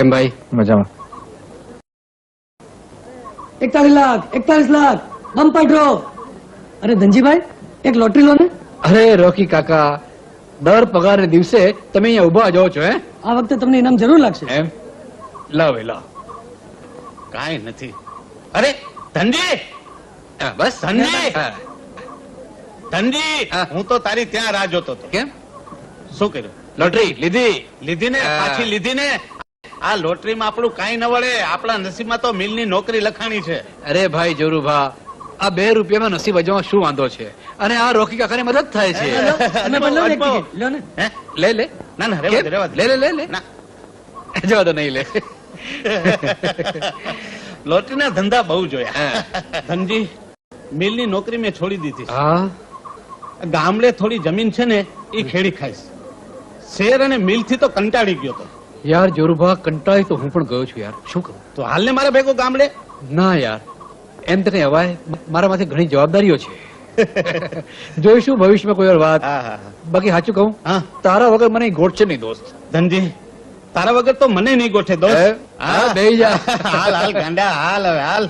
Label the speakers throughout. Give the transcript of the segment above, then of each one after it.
Speaker 1: કેમ ભાઈ?
Speaker 2: મજામાં.
Speaker 3: 41 લાખ બમ્પર ડ્રો. અરે ધનજીભાઈ, એક લોટરી લો ને.
Speaker 1: અરે રોકી કાકા, દર પગારે દિવસે તમે અહીંયા ઉભા જાઓ છો?
Speaker 3: આ વખતે તમને ઇનામ જરૂર લાગશે.
Speaker 1: એમ? લાવ લાવ.
Speaker 4: કાંઈ નથી. અરે ધનજી,
Speaker 1: બસ
Speaker 4: ધનજી!
Speaker 1: હા.
Speaker 4: ધનજી,
Speaker 1: હા.
Speaker 4: હું તો તારી ત્યાં રાહ જોતો હતો.
Speaker 1: કેમ?
Speaker 4: શું કર્યું?
Speaker 1: લોટરી લીધી?
Speaker 4: લીધી ને?
Speaker 1: હા.
Speaker 4: પાછી લીધી ને? આ લોટરીમાં આપણું કાંઈ ન વળે. આપણા નસીબમાં તો મિલની નોકરી લખાણી છે.
Speaker 1: અરે ભાઈ જોરુભા, આ 2 રૂપિયામાં નસીબ અજવામાં શું વાંધો છે? અને આ રોકી કાકાની મદદ થાય છે.
Speaker 3: તમે પણ લો ને એક
Speaker 4: અજમાવો.
Speaker 3: ટિકિટ. લો ને.
Speaker 4: હે?
Speaker 1: લે લે.
Speaker 4: ના ના, રહેવા દે, રહેવા દે.
Speaker 1: લે લે લે લે.
Speaker 4: ના.
Speaker 1: જવા દો, નહીં લે.
Speaker 4: લોટરીના ધંધા બહુ જોયા.
Speaker 1: હા.
Speaker 4: ધનજી, મિલની નોકરી મેં છોડી દીધી છે.
Speaker 1: હા.
Speaker 4: ગામડે થોડી જમીન છે ને, એ ખેડી ખાઈશ. શેર અને મિલ થી તો કંટાળી ગયો તો.
Speaker 1: યાર જોરુભા, કંટાળી તો હું પણ ગયો છું યાર. શું કરું?
Speaker 4: તો હાલને મારા ભેગો ગામડે.
Speaker 1: ના યાર, એમ તો કઈ હવાય. મારા માથે ઘણી જવાબદારીઓ છે. જોઈશું ભવિષ્યમાં કોઈ વાર વાત.
Speaker 4: હા હા હા.
Speaker 1: બાકી સાચું કહું,
Speaker 4: હા
Speaker 1: તારા વગર મને ગોઠશે નહીં દોસ્ત.
Speaker 4: ધનજી, તારા વગર તો મને નહીં ગોઠે દોસ્ત.
Speaker 1: હે? હા, બેહી જા.
Speaker 4: હાલ હાલ ગાંડા, હાલ હવે હાલ.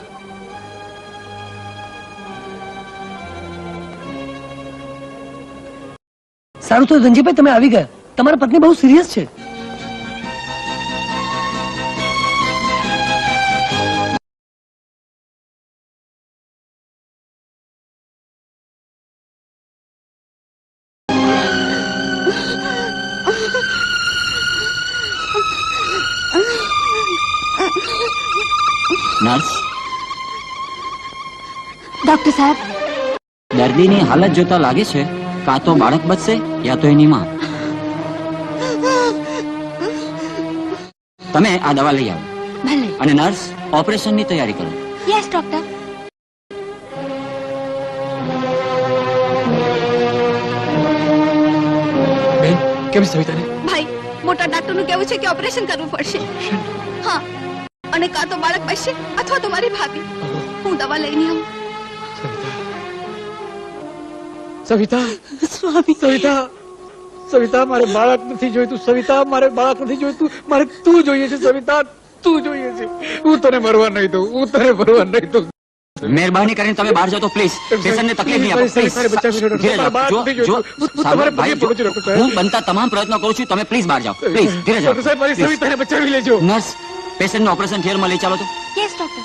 Speaker 3: સારું તો ધનજીભાઈ, તમે આવી ગયા. તમારા પત્ની બહુ સિરિયસ છે.
Speaker 5: નર્સ,
Speaker 6: ડોક્ટર સાહેબ,
Speaker 5: દર્દીની હાલત જોતા લાગે છે કાં તો બાળક બચશે યા તો એની માં. તમે આ દવા લઈ આવો.
Speaker 6: ભલે.
Speaker 5: અને નર્સ, ઓપરેશનની તૈયારી કરો.
Speaker 6: Yes doctor.
Speaker 1: બેન, કેમ સવિતાને?
Speaker 6: ભાઈ, મોટા ડોક્ટરનું કહેવું છે કે ઓપરેશન કરવું પડશે. હા, અને કાં તો બાળક બચશે અથવા તો મારી ભાભી. હું દવા લઈને આવું.
Speaker 1: સવિતા,
Speaker 6: સ્વામી,
Speaker 1: સવિતા, સવિતા, મારે બાળક નથી જોઈતું. સવિતા, મારે બાળક નથી જોઈતું. મારે તું જોઈએ છે સવિતા, તું જોઈએ છે. હું તને મરવા નહીં દઉં, હું તને મરવા નહીં દઉં.
Speaker 5: મહેરબાની કરીને તમે બહાર જાઓ તો પ્લીઝ. પેશન્ટને તકલીફ નહીં આપો પ્લીઝ. ધીરે જાઓ. જો સારું, ભાઈ, જો, હું બનતા તમામ પ્રયત્નો કરું છું. તમે પ્લીઝ બહાર જાઓ. પ્લીઝ ધીરે જાઓ.
Speaker 1: ડોક્ટર સાહેબ, મારી
Speaker 5: Please.
Speaker 1: સવિતાને બચાવી લેજો.
Speaker 5: નર્સ, પેશન્ટને ઓપરેશન થિયેટરમાં લઈ ચાલો તો.
Speaker 6: Yes doctor.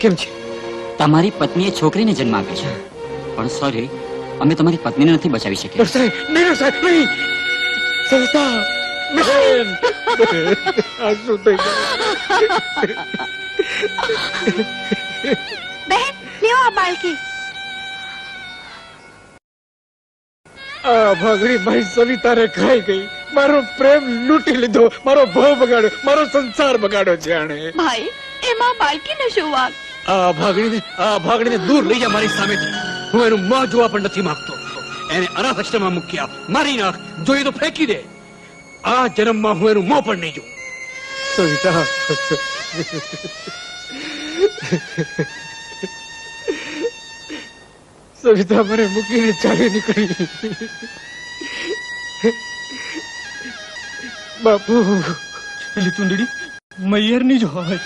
Speaker 1: કેમ છે?
Speaker 5: તમારી પત્નીએ છોકરીને જન્મ આપ્યો છે, પણ સોરી, અમે તમારી પત્નીને નથી બચાવી શક્યા.
Speaker 1: ડોક્ટર સાહેબ, નહીં, ડોક્ટર સાહેબ, નહીં. સવિતા, બેન, આ શું થઈ ગયું?
Speaker 6: બહેન, લ્યો આ બાળકી.
Speaker 1: આ ભાગડી ભાઈ સવિતાને ખાઈ ગઈ. મારો પ્રેમ લૂંટી લીધો, મારો ભાવ બગાડ્યો, મારો સંસાર બગાડ્યો છે આણે.
Speaker 6: ભાઈ, એમાં બાળકીને શું વાંક?
Speaker 1: આ ભાગડીને દૂર લઈ જા મારી સામેથી. હું એનું મોં જોવા પણ નથી માંગતો. એને અનાથ આશ્રમમાં મૂકી આપ, મારી નાખ, જોઈએ તો ફેંકી દે. આ જન્મમાં હું એનું મોં પણ નહીં જોઉં. સવિતા, સવિતા મને મૂકીને ચાલી નીકળી. બાપુ, પેલી ચુંદડી મૈયરની જ હોય.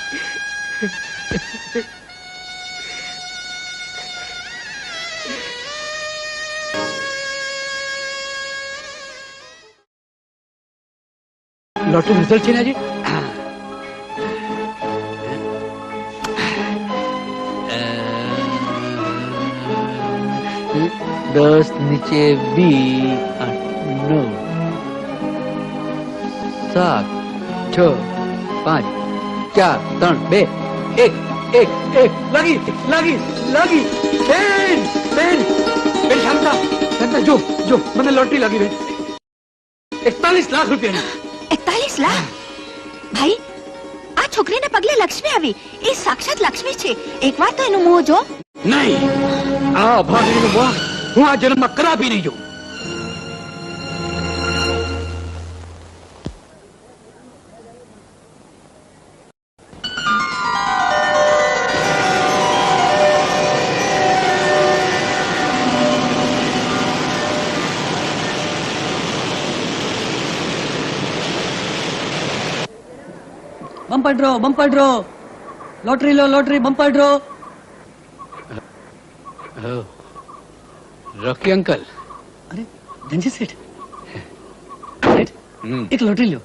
Speaker 1: લોટરી રિઝલ્ટ છે ને આજે? 10 નીચે 20, 8, 9, 7, 6, 5, 4, 3, 2, 1. લાગી. બેન, શાંતા, જો, મને લોટરી લાગી બેન. 41 લાખ રૂપિયાની.
Speaker 6: 41 લાખ ભાઈ, આ છોકરીને પગલે લક્ષ્મી આવી. એ સાક્ષાત લક્ષ્મી છે. એકવાર તો એનું મોં જો.
Speaker 1: નહીં, આ અભાગીનું મોહ હું આ જન્મમાં કદાપી નહીં જોઉં.
Speaker 3: બમ્પર ડ્રો, લોટરી લો, lottery, bumper draw.
Speaker 1: Rocky uncle.
Speaker 3: અરે ધનજી શેઠ, શેઠ, એક લોટરી લો.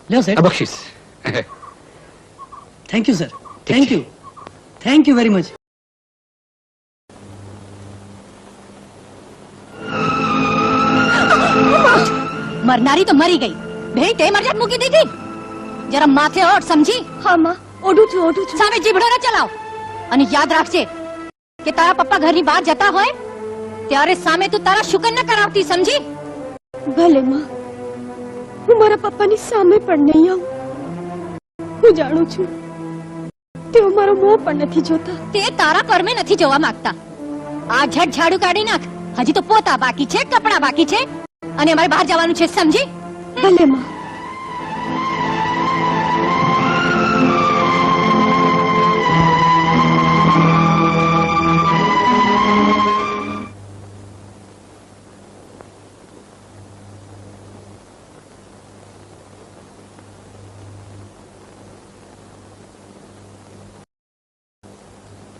Speaker 3: લ્યો શેઠ.
Speaker 1: બક્ષિસ.
Speaker 3: Thank you sir, thank you, thank you very much.
Speaker 6: મરનારી તો મરી ગઈ. ભેઈ તે મરજાત મૂકી દીધી. જરા માથે ઓઢ, સમજી? હા માં, ઓઢું છું. સામે જીભડો ન ચલાવ. અને યાદ રાખજે કે તારા પપ્પા ઘરની બહાર જતા હોય ત્યારે સામે તું તારા શુકન ન કરાવતી, સમજી?
Speaker 2: ભલે માં, હું મારા પપ્પાની સામે પણ નહીં આવું. હું જાણું છું તેઓ મારો મોં પણ નથી જોતા.
Speaker 6: તે તારા કર્મે નથી જોવા માંગતા. આ ઝટ ઝાડુ કાઢી નાખ. હજી તો પોતા બાકી છે, કપડા બાકી છે, અને અમારે બહાર જવાનું છે, સમજી?
Speaker 2: ભલે માં.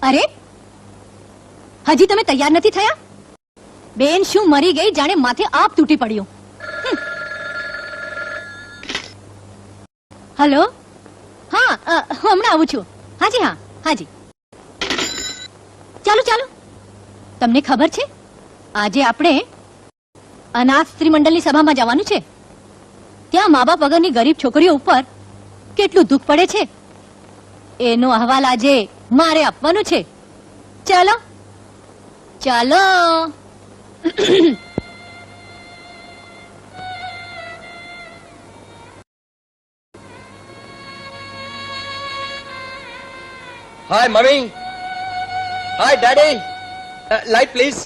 Speaker 6: અરે, હજી તમે તૈયાર નથી થયા? બેન શું મરી ગઈ જાણે માથે આપ તૂટી પડ્યું. હેલો, હા, હમણાં આવું છું. હાજી, હા, હાજી. ચાલો ચાલો. તમને ખબર છે આજે આપણે અનાથ સ્ત્રી મંડળની સભામાં જવાનું છે. ત્યાં મા બાપ વગરની ગરીબ છોકરીઓ ઉપર કેટલું દુઃખ પડે છે એનો અહેવાલ આજે મારે આપવાનું છે. ચાલો ચાલો.
Speaker 7: Hi mummy, hi daddy, light please.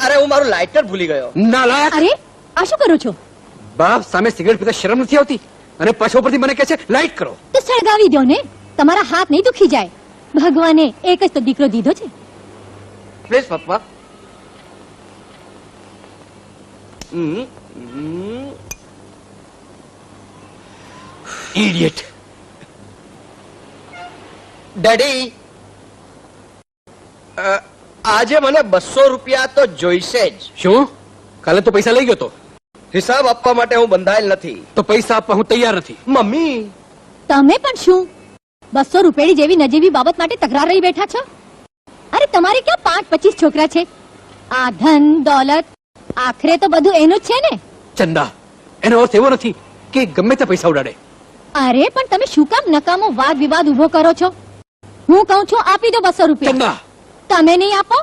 Speaker 7: અરે હું મારું લાઇટર ભૂલી ગયો.
Speaker 1: નાલાયક.
Speaker 6: અરે, આ શું કરો છો?
Speaker 1: બાપ સામે સિગરેટ પીતા શરમ નથી આવતી? અને પાછો પરથી મને કહે છે લાઈટ કરો.
Speaker 6: તો સળગાવી દો ને, તમારા હાથ નહીં દુખી જાય. ભગવાને એક જ તો દીકરો દીધો છે.
Speaker 7: પ્લીઝ પપ્પા.
Speaker 1: ઇડિયટ.
Speaker 7: ડેડી, આજે મને 200 રૂપિયા તો જોઈશે જ.
Speaker 1: શું? કાલે તો પૈસા લઈ ગયો તો.
Speaker 7: હિસાબ આપવા માટે હું બંધાયેલ નથી.
Speaker 1: તો પૈસા આપવા હું તૈયાર નથી.
Speaker 7: મમ્મી,
Speaker 6: તમે પણ શું 200 રૂપિયાની જેવી નજીવી બાબત માટે તકરાર રહી બેઠા છો? અરે તમારે ક્યાં 5-25 છોકરા છે? આ ધન દોલત આખરે તો બધું એનું જ છે ને.
Speaker 1: ચંદા, એનો અર્થ એવો નથી કે ગમે તે પૈસા ઉડાડે.
Speaker 6: અરે પણ તમે શું કામ નકામો વાદ વિવાદ ઉભો કરો છો? હું કહું છું આપી દો 200 રૂપિયા.
Speaker 1: ચંદા,
Speaker 6: તમે નહીં આપો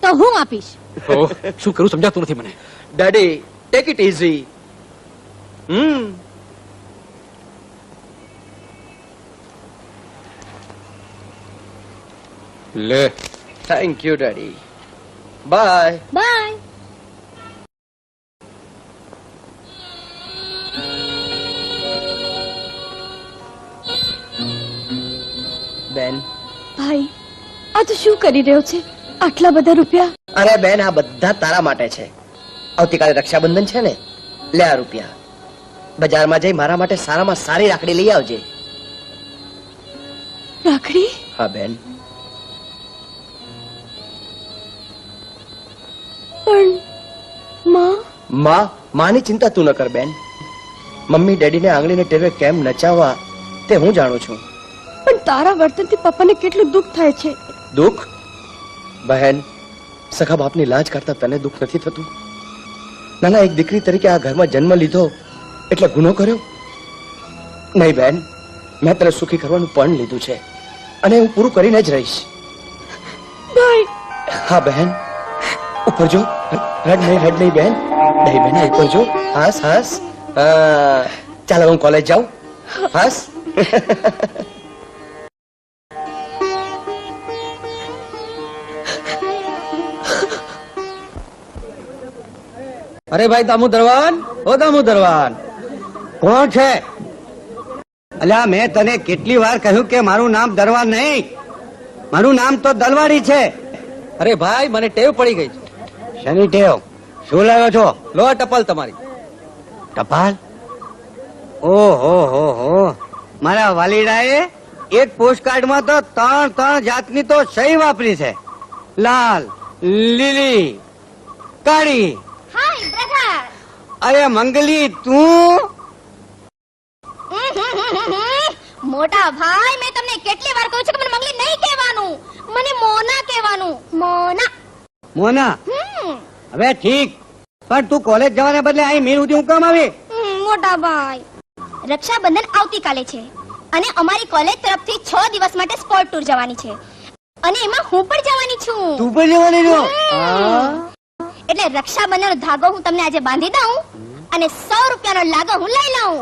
Speaker 6: તો હું આપીશ.
Speaker 1: ઓહ, શું કરું સમજાતું નથી મને.
Speaker 7: Daddy, take it easy.
Speaker 1: લે.
Speaker 7: Thank you daddy. Bye.
Speaker 6: Bye.
Speaker 7: બેન.
Speaker 2: ભાઈ, આ તો શું કરી રહ્યો છે? આટલા બધા રૂપિયા?
Speaker 7: અરે બેન, આ બધા તારા માટે છે. આવતીકાલે રક્ષાબંધન છે ને, લે આ રૂપિયા. બજારમાં જઈ મારા માટે સારામાં સારી રાખડી લઈ આવજે.
Speaker 2: રાખડી?
Speaker 7: હા બેન.
Speaker 2: પણ માં
Speaker 7: માની ચિંતા તું ન કર બેન. મમ્મી ડેડીને આંગળીને ટેવે કેમ નચાવવા તે હું જાણું છું.
Speaker 2: પણ તારા વર્તનથી પપ્પાને કેટલું દુઃખ થાય છે.
Speaker 7: દુઃખ? બહેન, સખા બાપની લાજ કરતા તને દુઃખ નથી થતું? નાના એક દીકરી તરીકે આ ઘરમાં જન્મ લીધો એટલે ગુનો કર્યો? નહીં બેન, મેં તને સુખી કરવાનું પણ લીધું છે અને હું પૂરું કરીને જ રહીશ.
Speaker 2: ભાઈ.
Speaker 7: હા બહેન, હું ઉપર જો. રડ નહીં બેન. નહીં બેન, ઉપર જો. હાસ હાસ. ચાલો હું કોલેજ જાઉં. હાસ.
Speaker 3: અરે ભાઈ દામોદરવાન, ઓ દામોદરવાન, કોણ છે? અલ્યા મેં તને કેટલી વાર કહ્યું કે મારું નામ દરવાન નહીં, મારું નામ તો દલવાડી છે. અરે ભાઈ મને ટેવ પડી ગઈ છે. શેની ટેવ? શું લાવ્યો છો? લો આ ટપાલ તમારી. ટપાલ? ઓહો હો હો, મારા વાલીડાએ એક પોસ્ટકાર્ડમાં તો ત્રણ જાતની તો સહી વાપરી છે. લાલ, લીલી, કાળી.
Speaker 6: હાય બ્રધર.
Speaker 3: અરે મંગલી તું?
Speaker 6: મોટા ભાઈ મેં તમને કેટલી વાર કહ્યું છે કે મને મંગલી નહીં કહેવાનું, મને મોના કહેવાનું. મોના.
Speaker 3: મોના? હવે ઠીક, પણ તું કોલેજ જવાને બદલે અહીં મીર સુધી હું કામ આવી?
Speaker 6: મોટા ભાઈ રક્ષાબંધન આવતીકાલે છે અને અમારી કોલેજ તરફથી 6 દિવસ માટે સ્પોર્ટ ટૂર જવાની છે અને એમાં હું પણ જવાની છું.
Speaker 3: તું પણ જવાની છો?
Speaker 6: એટલે રક્ષાબંધનનો ધાગો હું તમને આજે બાંધી દઉં અને 100 રૂપિયાનો લાગો હું લઈ લઉં.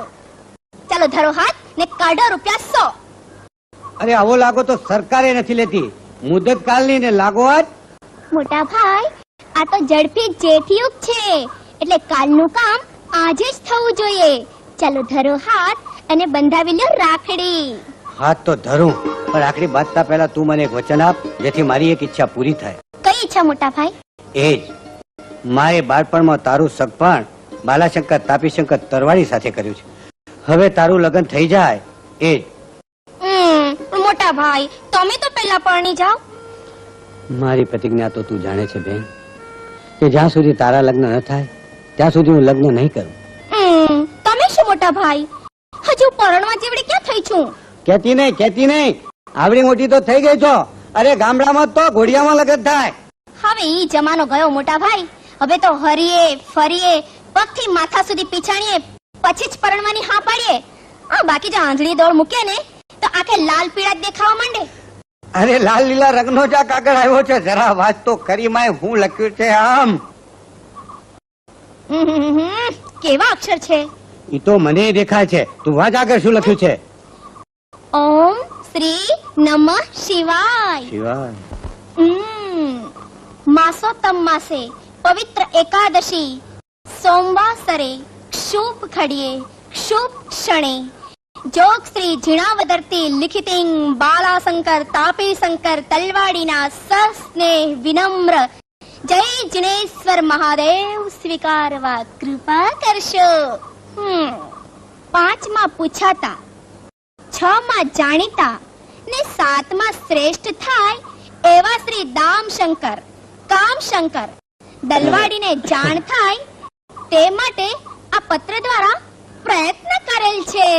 Speaker 6: ચાલો ધરો હાથ ને કાઢો રૂપિયા 100.
Speaker 3: અરે આવો લાગો તો સરકારે નથી લેતી, મુદત કાલની ને લાગો આજ.
Speaker 6: મોટા ભાઈ આ તો ઝડપી જેઠિયુગ છે એટલે કાલનું કામ આજે જ થવું જોઈએ. ચાલો ધરો હાથ અને બંધાવી લ્યો રાખડી.
Speaker 3: હાથ તો ધરું, પણ રાખડી બાંધતા પહેલા તું મને એક વચન આપ, જેથી મારી એક ઈચ્છા પૂરી થાય.
Speaker 6: કઈ ઈચ્છા મોટા ભાઈ?
Speaker 3: એ જ, મારે બાળપણમાં તારું સગપણ બાલાશંકર તાપીશંકર તરવાડી સાથે કર્યું છે. હવે તારું લગ્ન થઈ જાય એ જ.
Speaker 6: મોટા ભાઈ તમે તો પહેલા પરણી જાઓ.
Speaker 3: મારી પ્રતિજ્ઞા તો તું જાણે છે બેન, કે જ્યાં સુધી તારા લગ્ન ન થાય ત્યાં સુધી હું લગ્ન નહીં કરું.
Speaker 6: તમે શું મોટા ભાઈ, હજુ પરણવા જેવડી ક્યાં થઈ છું?
Speaker 3: કેતી નહીં, આવડી મોટી તો થઈ ગઈ છો. અરે ગામડામાં તો ઘોડિયામાં લગ્ન થાય.
Speaker 6: હવે ઈ જમાનો ગયો મોટા ભાઈ. હવે તો હરીએ ફરીએ પગથી માથા સુધી પીછાણીએ પછી જ પરણવાની હા પાડીએ. બાકી જો આંધળી દોડ મૂકે ને તો આખે લાલ પીળા જ દેખાવા માંડે.
Speaker 3: અરે લાલ લીલા રંગનો જ આ કાગળ આવ્યો છે, જરા વાંચ તો ખરી માય હું લખ્યું છે આમ.
Speaker 6: કેવા અક્ષર છે?
Speaker 3: ઈ તો મને દેખાય છે, તું વાંચ આગળ શું લખ્યું છે.
Speaker 6: ઓમ શ્રી નમઃ શિવાય.
Speaker 3: શિવાય.
Speaker 6: માસોત્તમ માસે પવિત્ર એકાદશી સોમવાસરે શુભ ખડીએ શુભ ક્ષણે જોગ શ્રી ઝીણાવદરતી લિખિતિંગ બાલાશંકર તાપીશંકર તલવાડીના સસ્નેહ વિનમ્ર જય જિનેશ્વર મહાદેવ સ્વીકારવા કૃપા કરશો. 5માં પૂછાતા, 6માં જાણીતા ને 7માં શ્રેષ્ઠ થાય એવા શ્રી દામશંકર કામશંકર દલવાડીને જાણ થાય તે માટે આ પત્ર દ્વારા પ્રયત્ન કરેલ છે.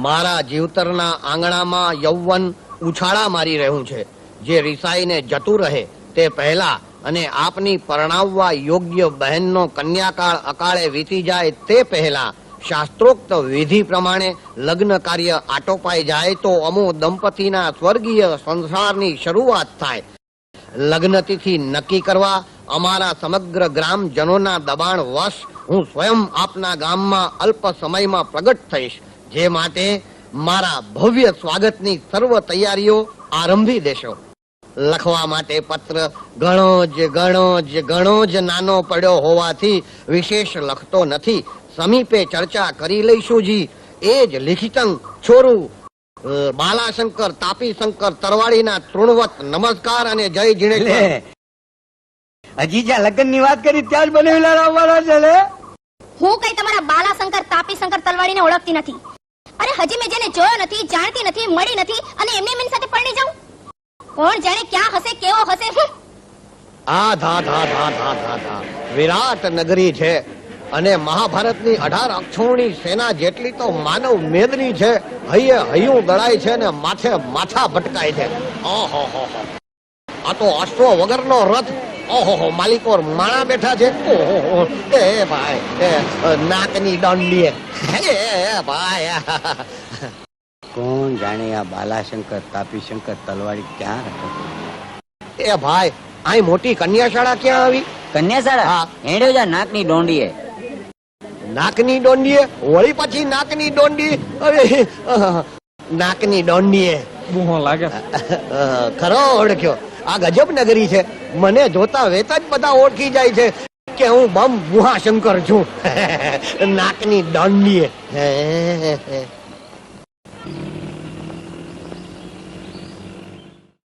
Speaker 8: મારા જીવતરના આંગણામાં યૌવન ઉછાળા મારી રહ્યું છે, જે રિસાઈને જતું રહે તે પહેલા અને આપની પરણાવવા યોગ્ય બહેનનો કન્યાકાળ અકાળે વીતી જાય તે પહેલા શાસ્ત્રોક્ત વિધિ પ્રમાણે લગ્ન કાર્ય આટોપાઈ જાય તો અમો દંપતીના સ્વર્ગીય સંસારની શરૂઆત થાય. લગ્ન તિથિ નક્કી કરવા અમારા સમગ્ર ગ્રામજનોના દબાણ વશ હું સ્વયં આપના ગામમાં અલ્પ સમયમાં પ્રગટ થઈશ, જે માટે મારા ભવ્ય સ્વાગતની સર્વ તૈયારીઓ આરંભી દેશો. લખવા માટે પત્ર ઘણો જ નાનો પડ્યો હોવાથી વિશેષ લખતો નથી. સમીપે ચર્ચા કરી લઈશું જી. એ જ લિખિતંગ છોરું બાલાશંકર તાપીશંકર તરવાડીના તૃણવત નમસ્કાર અને જય જીણેશ્વર.
Speaker 3: હજી જ્યાં લગ્ન ની વાત કરી ત્યાં જ બનેલા લાવવાના છે લે.
Speaker 6: હું કઈ તમારા બાલાશંકર તાપીશંકર તલવાડીને ઓળખતી નથી. અરે હજી મેં જેને જોયો નથી, જાણતી નથી, મળી નથી અને એમને એમની સાથે પરણી જાઉં. કોણ જાણે ક્યાં હશે, કેવો હશે.
Speaker 8: આ ધા ધા ધા ધા ધા ધા વિરાટ નગરી છે અને મહાભારતની 18 અક્ષોણી સેના જેટલી તો માનવ મેદની છે. હૈયે હૈયું દળાય છે ને માથે માથા ભટકાય છે. ઓહો આ તો અશ્વ વગરનો રથ. ઓહો માલિકો માણા બેઠા છે. ઓહો એ ભાઈ નાકની દંડીએ. એ ભાઈ
Speaker 3: કોણ જાણે આ બાલાશંકર તાપીશંકર તલવાડી ક્યાં રખડતો?
Speaker 8: એ ભાઈ અહીં મોટી કન્યાશાળા ક્યાં આવી?
Speaker 5: કન્યાશાળા
Speaker 8: હા.
Speaker 5: હેડ્યો જા નાકની ડોંડીએ.
Speaker 8: નાકની ડોંડીએ? વળી પછી નાકની ડોંડી? અરે નાકની ડોંડીએ
Speaker 4: બુહો લાગે.
Speaker 8: ખરો ઓળખ્યો. આ ગજબ નગરી છે. મને જોતા વેત જ બધા ઓળખી જાય છે કે હું બમ ગુહાશંકર છું. નાકની ડોંડીએ.